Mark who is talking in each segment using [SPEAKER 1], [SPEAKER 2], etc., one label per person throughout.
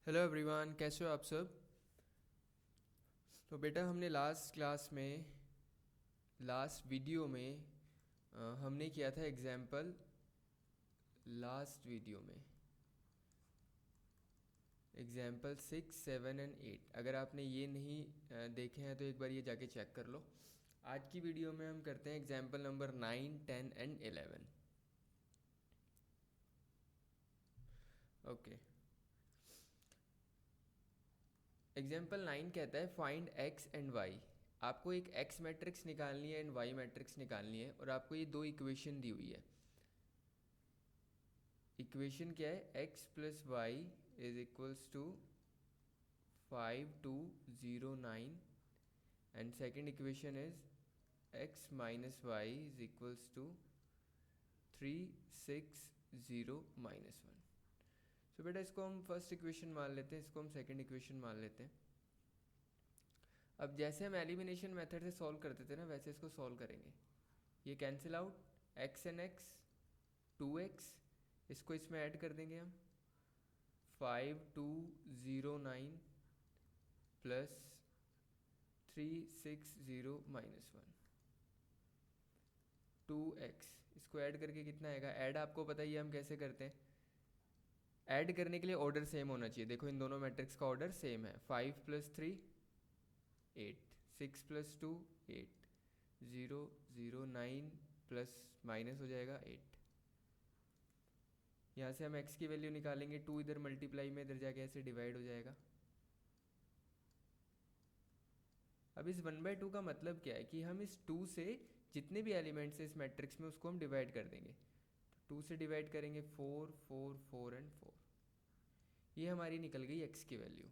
[SPEAKER 1] Hello everyone, कैसे हो आप सब। तो बेटा हमने लास्ट वीडियो में हमने किया था एग्जाम्पल। लास्ट वीडियो में एग्जाम्पल 6, 7 एंड 8। अगर आपने ये नहीं देखे हैं तो एक बार ये जाके चेक कर लो। आज की वीडियो में हम करते हैं example number 9, 10 and 11। Okay. Example 9 कहता है फाइंड एक्स एंड वाई। आपको एक एक्स मैट्रिक्स निकालनी है एंड वाई मैट्रिक्स निकालनी है और आपको ये दो इक्वेशन दी हुई है। इक्वेशन क्या है, x plus y is equals to 5209 and second equation is x minus y is equals to 360 - 1। So बेटा इसको हम फर्स्ट इक्वेशन मान लेते हैं, इसको हम सेकेंड इक्वेशन मान लेते हैं। अब जैसे हम एलिमिनेशन मेथड से सॉल्व करते थे ना, वैसे इसको सॉल्व करेंगे। ये cancel out, x and x 2x, इसको इसमें ऐड कर देंगे हम 5209 प्लस 360 - 1। 2x इसको ऐड करके कितना आएगा, ऐड आपको पता ही है हम कैसे करते हैं। ऐड करने के लिए ऑर्डर सेम होना चाहिए। देखो इन दोनों मैट्रिक्स का ऑर्डर सेम है। 5 + 3 8, 6 + 2 8, 0 0 9 प्लस माइनस हो जाएगा 8। यहाँ से हम x की वैल्यू निकालेंगे, 2 इधर मल्टीप्लाई में इधर जाके ऐसे डिवाइड हो जाएगा। अब इस 1/2 का मतलब क्या है कि हम इस 2 से जितने भी एलिमेंट्स हैं इस मैट्रिक्स में उसको हम डिवाइड कर देंगे। तो 2 से डिवाइड करेंगे 4 4 4 एंड 4। ये हमारी निकल गई x की वैल्यू।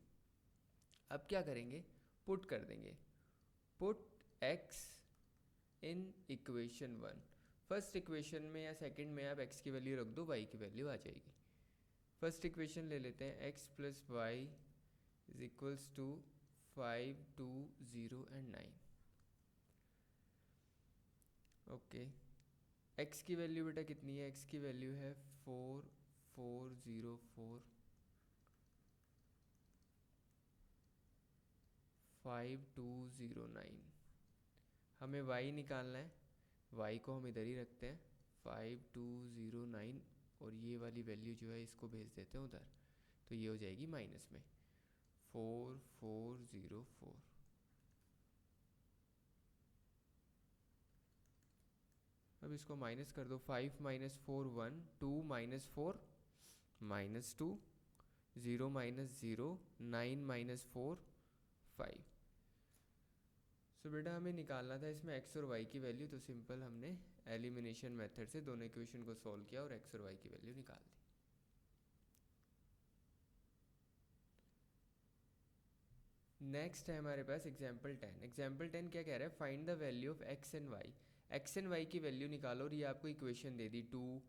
[SPEAKER 1] अब क्या करेंगे, पुट कर देंगे। Put x in equation 1। First equation में या सेकंड में आप x की वैल्यू रख दो, y की वैल्यू आ जाएगी। फर्स्ट इक्वेशन ले लेते हैं, x + y is equals to 5 2 0 and 9। Okay. x की वैल्यू बेटा कितनी है, x की वैल्यू है 4 4 0 4 5 2 0 9। हमें y निकालना है, y को हम इधर ही रखते हैं 5 2 0 9 और ये वाली वैल्यू जो है इसको भेज देते हैं उधर। तो ये हो जाएगी माइनस में 4 4 0 4। अब इसको माइनस कर दो, 5 - 4 1, 2 - 4 -2, 0 - 0 9 - 4 5। सो बेटा हमें निकालना था इसमें x और y की वैल्यू, तो सिंपल हमने एलिमिनेशन मेथड से दोनों इक्वेशन को सॉल्व किया और x और y की वैल्यू निकाल दी। नेक्स्ट है हमारे पास एग्जाम्पल 10। एग्जाम्पल 10 क्या कह रहा है, find the value of x and y। x and y की वैल्यू निकालो और ये आपको इक्वेशन दे दी 2,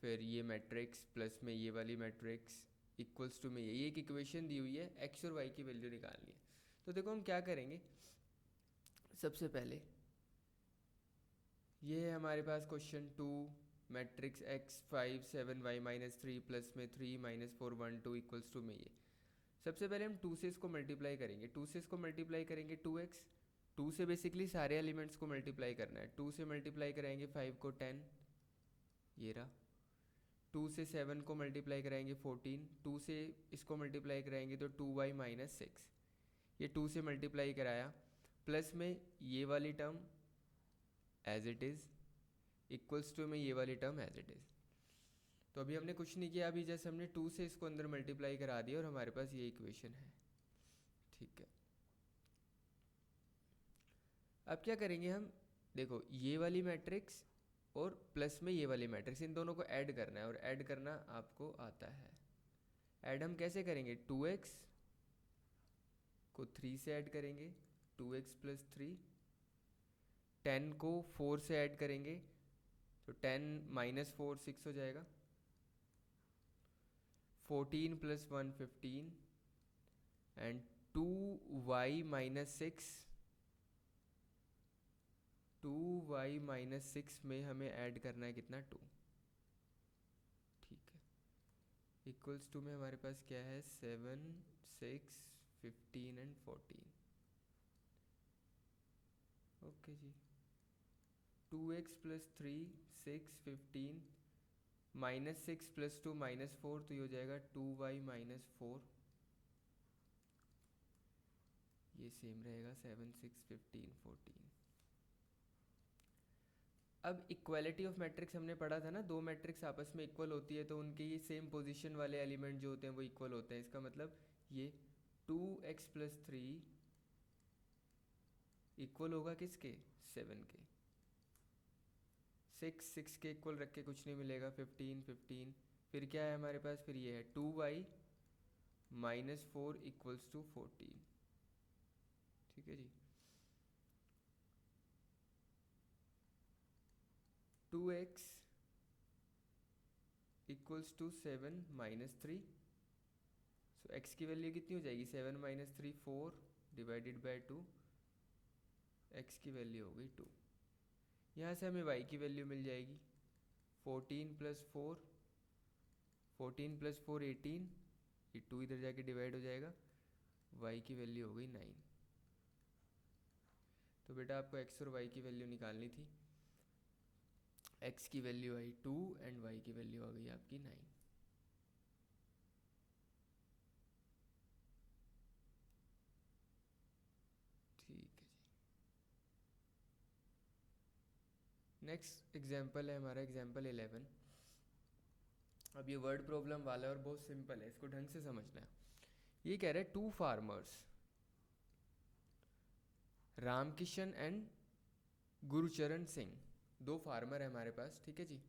[SPEAKER 1] फिर ये मैट्रिक्स प्लस में ये वाली मैट्रिक्स इक्वल्स टू में ये एक इक्वेशन दी हुई है, x और y की वैल्यू निकालनी है। तो देखो हम क्या करेंगे, सबसे पहले ये है हमारे पास question 2, matrix x 5 7 y - 3 plus में 3 - 4 1 2 इक्वल्स टू में ये। सबसे पहले हम 2 से इसको मल्टीप्लाई करेंगे, 2 से इसको मल्टीप्लाई करेंगे 2x। 2 से बेसिकली सारे एलिमेंट्स को मल्टीप्लाई करना है। 2 से मल्टीप्लाई कराएंगे 5 को 10, ये रहा। 2 से 7 को मल्टीप्लाई कराएंगे 14, 2 से इसको मल्टीप्लाई कराएंगे तो 2y - 6। ये 2 से मल्टीप्लाई कराया, प्लस में ये वाली term as it is, equals to में ये वाली टर्म एज इट इज़। तो अभी हमने कुछ नहीं किया, अभी जैसे हमने 2 से इसको अंदर मल्टीप्लाई करा दिया और हमारे पास ये इक्वेशन है। ठीक है, अब क्या करेंगे हम, देखो ये वाली मैट्रिक्स और प्लस में ये वाली मैट्रिक्स, इन दोनों को ऐड करना है और ऐड करना आपको आता है। ऐड हम कैसे करेंगे, 2x को 3 से ऐड करेंगे, 2x + 3। 10 को 4 से ऐड करेंगे तो 10 - 4 6 हो जाएगा। 14 + 1 15 एंड 2y - 6। 2y - 6 में हमें ऐड करना है कितना, 2। ठीक है, इक्वल्स टू में हमारे पास क्या है 7, 6, 15 एंड 14। ओके जी। 2x प्लस 3, 6, 15 -6 प्लस 2 -4, तो ये हो जाएगा 2y -4। ये सेम रहेगा 7, 6, 15, 14। अब इक्वालिटी ऑफ मैट्रिक्स हमने पढ़ा था ना, दो मैट्रिक्स आपस में इक्वल होती है तो उनके ये सेम पोजीशन वाले एलिमेंट जो होते हैं वो इक्वल होते हैं। इसका मतलब ये 2x प्लस 3 इक्वल होगा किसके, 7 के। 6, 6 के इक्वल रख के कुछ नहीं मिलेगा, 15, 15। फिर क्या है हमारे पास, फिर ये है 2y -4 इक्वल्स टू 14। ठीक है जी। 2x equals to 7 -3। So x की वैल्यू कितनी हो जाएगी, 7 -3 4 डिवाइडेड बाय 2। x की वैल्यू हो गई 2। यहाँ से हमें y की वैल्यू मिल जाएगी 14 प्लस 4, 14 प्लस 4 18, ये 2 इधर जाके डिवाइड हो जाएगा, y की वैल्यू हो गई 9। तो बेटा आपको x और y की वैल्यू निकालनी थी। x की वैल्यू आई 2 एंड y की वैल्यू आ गई आपकी 9। ठीक है जी। नेक्स्ट एग्जाम्पल है हमारा एग्जाम्पल 11। अब ये वर्ड प्रॉब्लम वाला है और बहुत सिंपल है, इसको ढंग से समझना है। ये कह रहा है 2 फार्मर्स, रामकिशन एंड गुरचरण सिंह, दो फार्मर है हमारे पास, ठीक है जी,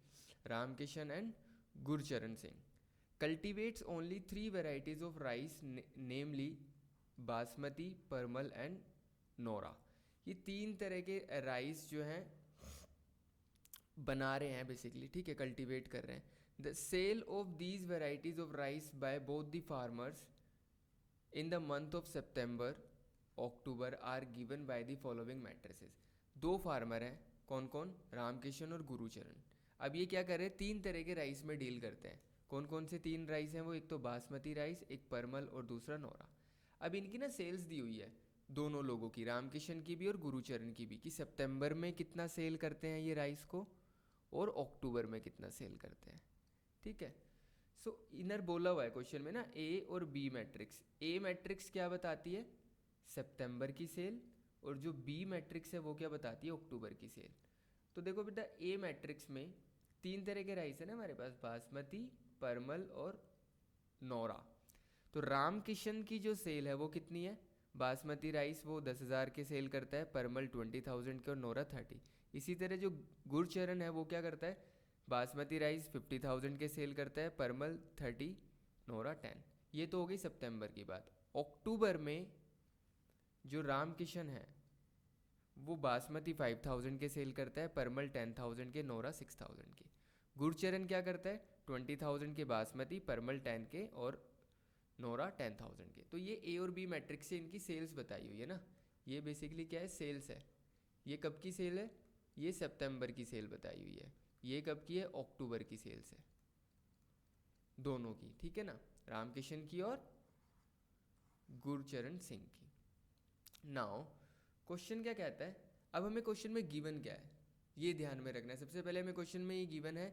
[SPEAKER 1] Ramkishan and Gurcharan Singh, cultivates only 3 varieties of rice namely basmati, Parmal and Nora. ये 3 तरह के राइस जो हैं बना रहे हैं बेसिकली, ठीक है, कल्टिवेट कर रहे हैं। The sale of these varieties of rice by both the farmers in the month of September October are given by the following matrices. दो फार्मर हैं, कौन कौन, रामकिशन और गुरुचरण। अब ये क्या कर रहे हैं, 3 तरह के राइस में डील करते हैं। कौन कौन से 3 राइस हैं वो, एक तो बासमती राइस, एक परमल और दूसरा नोरा। अब इनकी ना सेल्स दी हुई है दोनों लोगों की, रामकिशन की भी और गुरुचरण की भी, कि सितंबर में कितना सेल करते हैं ये राइस को और अक्टूबर में कितना सेल करते हैं। ठीक है। सो इनर बोला हुआ है क्वेश्चन में ना ए और बी मैट्रिक्स। ए मैट्रिक्स क्या बताती है, सितंबर की सेल, और जो बी मैट्रिक्स है वो क्या बताती है, अक्टूबर की सेल। तो देखो बेटा ए मैट्रिक्स में 3 तरह के राइस है ना हमारे पास, बासमती, परमल और नोरा। तो रामकिशन की जो सेल है वो कितनी है, बासमती राइस वो 10,000 के सेल करता है, परमल 20,000 के और नोरा 30। इसी तरह जो गुरचरण है वो क्या करता है, बासमती राइस 50,000 के सेल करता है, परमल 30, नोरा 10। ये तो हो गई सितंबर की बात। अक्टूबर में जो रामकिशन है वो बासमती 5,000 के सेल करता है, परमल 10,000 के, नोरा 6,000 के। गुरचरण क्या करता है, 20,000 के बासमती, परमल 10 के और नोरा 10,000 के। तो ये ए और बी मैट्रिक्स से इनकी सेल्स बताई हुई है ना। ये बेसिकली क्या है, सेल्स है। ये कब की सेल है, ये सितंबर की सेल बताई हुई है। ये कब की है, अक्टूबर की सेल्स है दोनों की, ठीक है ना, रामकिशन की और गुरचरण सिंह की। नाउ क्वेश्चन क्या कहता है, अब हमें क्वेश्चन में गिवन क्या है ये ध्यान में रखना है। सबसे पहले हमें क्वेश्चन में ये गिवन है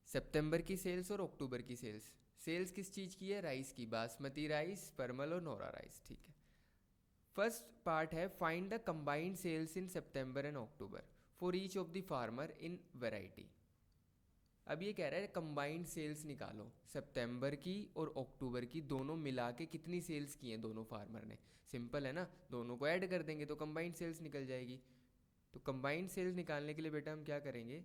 [SPEAKER 1] सितंबर की सेल्स और अक्टूबर की सेल्स। सेल्स किस चीज़ की है, राइस की, बासमती राइस, परमल और नोरा राइस, ठीक है। फर्स्ट पार्ट है find the combined sales in September and October for each of the farmer in variety. अब ये कह रहा है कंबाइंड सेल्स निकालो, सितंबर की और अक्टूबर की दोनों मिला के कितनी सेल्स की हैं दोनों फार्मर ने। सिंपल है ना, दोनों को ऐड कर देंगे तो कंबाइंड सेल्स निकल जाएगी। तो कंबाइंड सेल्स निकालने के लिए बेटा हम क्या करेंगे,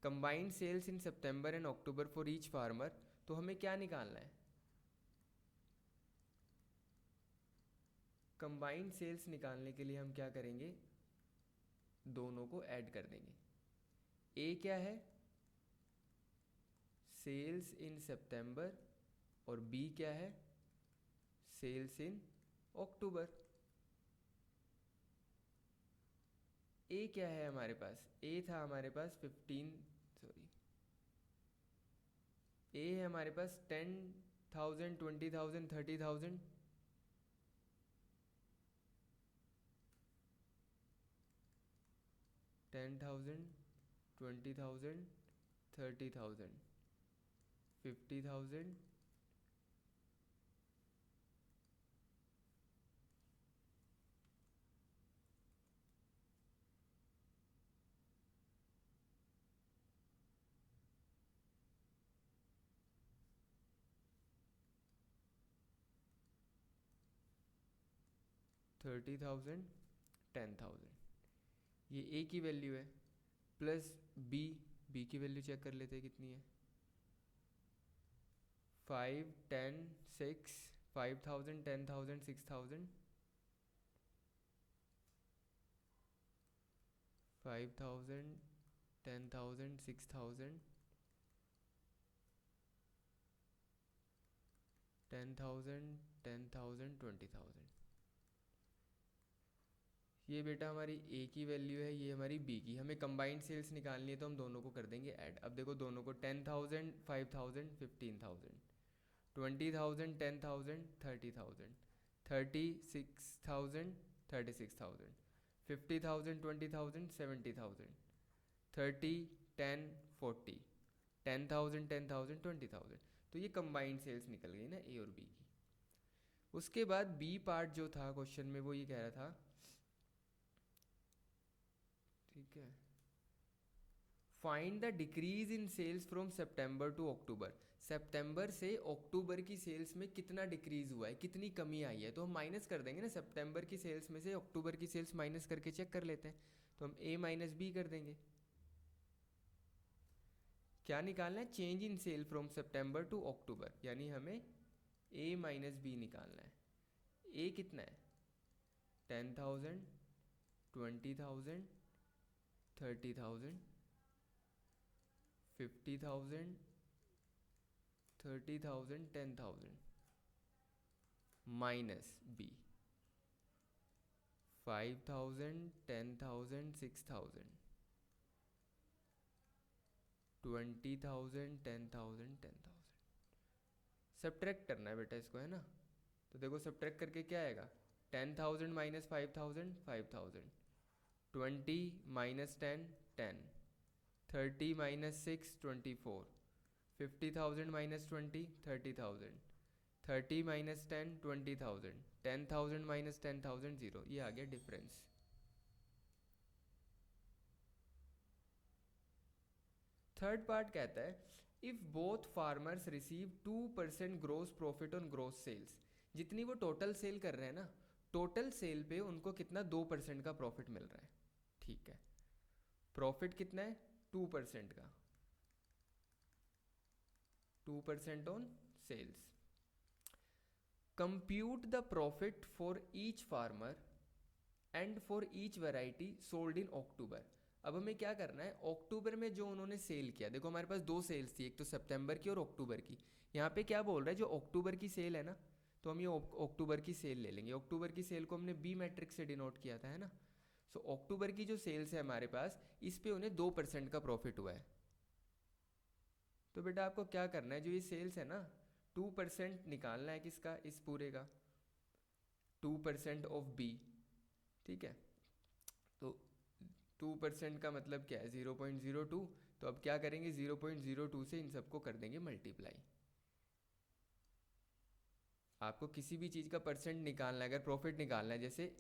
[SPEAKER 1] combined sales in September and October for each farmer, तो हमें क्या निकालना है, कंबाइंड सेल्स निकालने के लिए हम क्या करेंगे, दोनों को ऐड कर देंगे। ए क्या है, सेल्स इन सितंबर, और बी क्या है, सेल्स इन अक्टूबर। ए क्या है हमारे पास, ए था हमारे पास 15, सॉरी ए है हमारे पास 10,000, 20,000, 30,000, 10,000, 20,000, 30,000, 50,000, 30,000, 10,000, ये ए की वैल्यू है, प्लस बी की वैल्यू चेक कर लेते हैं कितनी है, 5, 10, 6, 5,000, 10,000, 6,000, 5,000, 10,000, 6,000, 10,000, 10,000, 20,000। ये बेटा हमारी ए की वैल्यू है, ये हमारी बी की। हमें कंबाइंड सेल्स निकालनी है तो हम दोनों को कर देंगे ऐड। अब देखो दोनों को 10,000, 5,000, 15,000, 20,000, 10,000, 30,000, 36,000, 36,000, 50,000, 20,000, 70,000, 30, 10, 40, 10,000, 10,000, 20,000। तो ये कंबाइंड सेल्स निकल गई ना ए और बी की। उसके बाद बी पार्ट जो था क्वेश्चन में वो ये कह रहा था, ठीक है, find the decrease in sales from September to October. सितंबर से अक्टूबर की सेल्स में कितना डिक्रीज हुआ है, कितनी कमी आई है, तो हम माइनस कर देंगे ना, सितंबर की सेल्स में से अक्टूबर की सेल्स माइनस करके चेक कर लेते हैं। तो हम ए माइनस बी कर देंगे। क्या निकालना है, change in sale from September to October, यानी हमें ए माइनस बी निकालना है। ए कितना है, 10,000, 20,000, 30,000, 50,000, 30,000, 10,000, माइनस बी 5,000, 10,000, 6,000, 20,000, 10,000, 10,000। सब्ट्रैक्ट करना है बेटा इसको, है ना। तो देखो सब्ट्रैक्ट करके क्या आएगा, 10,000 minus 5,000, 5,000, 20 minus 10, 10, 30 minus 6, 24, 50,000 minus 20, 30,000, 30 minus 10, 20,000, 10,000 minus 10,000, 0। ये आ गया डिफरेंस। थर्ड पार्ट कहता है, if both farmers receive 2% gross profit on gross sales. जितनी वो टोटल सेल कर रहे हैं ना, टोटल सेल पे उनको कितना 2% का प्रॉफिट मिल रहा है, ठीक है। प्रॉफिट कितना है, 2% का, 2% on sales. Compute the profit for each farmer and for each variety sold in October. अब हमें क्या करना है, अक्टूबर में जो उन्होंने सेल किया, देखो हमारे पास दो सेल्स थी, एक तो सितंबर की और अक्टूबर की। यहाँ पे क्या बोल रहा है, जो अक्टूबर की सेल है ना, तो हम ये अक्टूबर की सेल ले लेंगे। अक्टूबर की सेल को हमने बी मैट्रिक्स से डिनोट किया था, है ना। सो अक्टूबर की जो सेल्स है हमारे पास, इस पे उन्हें 2% का प्रॉफिट हुआ है। तो बेटा आपको क्या करना है, जो ये सेल्स है ना, 2% निकालना है किसका, इस पूरे का, 2% ऑफ बी, ठीक है। तो 2% का मतलब क्या है, 0.02। तो अब क्या करेंगे, 0.02 से इन सबको कर देंगे मल्टीप्लाई। आपको किसी भी चीज़ का परसेंट निकालना है, अगर प्रॉफिट निकालना है, जैसे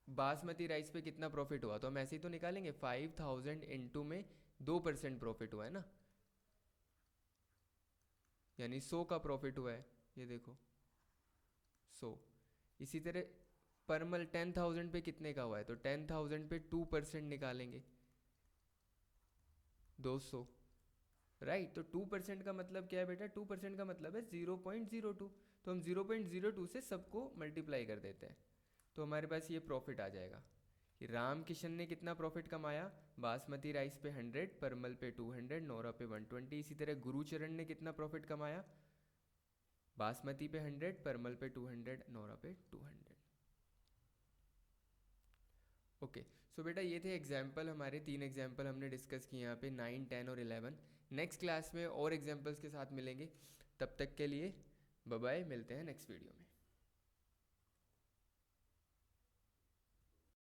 [SPEAKER 1] बासमती राइस पे कितना प्रॉफिट हुआ, तो हम ऐसे ही तो निकालेंगे, 5,000 इंटू में 2% प्रॉफिट हुआ है ना, यानी 100 का प्रॉफिट हुआ है, ये देखो 100। इसी तरह परमल 10,000 पे कितने का हुआ है, तो 10,000 पे 2% निकालेंगे, 200, राइट। तो 2% का मतलब क्या है बेटा, 2% का मतलब है 0.02। तो हम 0.02 से सबको मल्टीप्लाई कर देते हैं, तो हमारे पास ये प्रॉफिट आ जाएगा कि राम किशन ने कितना प्रॉफिट कमाया, बासमती राइस पे 100, परमल पे 200, नोरा पे 120। इसी तरह गुरुचरण ने कितना प्रॉफिट कमाया, बासमती पे 100, परमल पे 200, नोरा पे 200। ओके, सो बेटा ये थे एग्जाम्पल, हमारे 3 एग्जाम्पल हमने डिस्कस किए यहाँ पे, 9, 10 और 11। नेक्स्ट क्लास में और एग्जाम्पल्स के साथ मिलेंगे। तब तक के लिए बाय बाय, मिलते हैं नेक्स्ट वीडियो में।